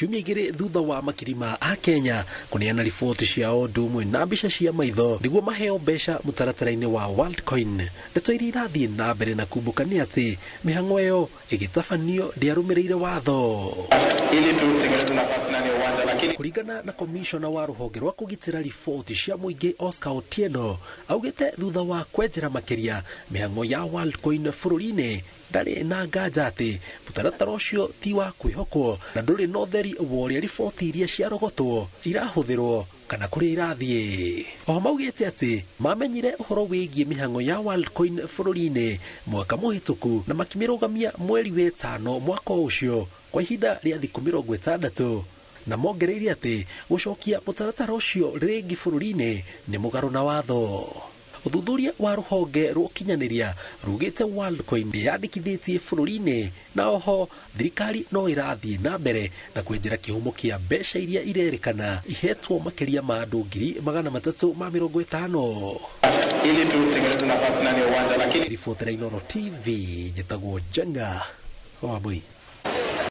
ciumia igiri thutha wa makirima a Kenya kuneana riboti ciao ndumwe na mbica cia maitho niguo maheo mbeca mutaratara-ini wa Worldcoin. Ndeto iria irathie na mbere na kumbuka ni ati mihango iyo igitabanio ndiarumireire watho ili tutengeneze nafasi ndani ya uwanja, lakini kuringana na commissioner wa ruhonge rwa kugitira riboti cia muingi Oscar Otieno augite thutha wa kwenjera makiria mihango ya Worldcoin bururi-ini ndari na nganja ati mutaratara ucio ti wa kwihokwo na nduri no theri wa uria riboti iria ciarogotwo irahuthirwo kana kuria irathie. Oho maugite ati mamenyire uhoro wigie mihango ya Worldcoin bururi-ini mwaka muhituku na makimirugamia mweri wetano mwaka ucio kwa ihinda ria thiku 60 na mongereire ati gucokia mutaratara ucio ringi bururi-ini ni mugaro na watho. Uthuthuria wa ruhonge rukinyaniria rugite Worldcoin yandikithitie bururi-ini na oho thirikari no irathie na mbere na kwenjera kihumo kia mbeca iria irerikana ihetwo makiria ma andu 350 ili tutengeneze nafasi ndani ya uwanja, lakini riboti ya Inooro TV jitagwo Jenga Wambui.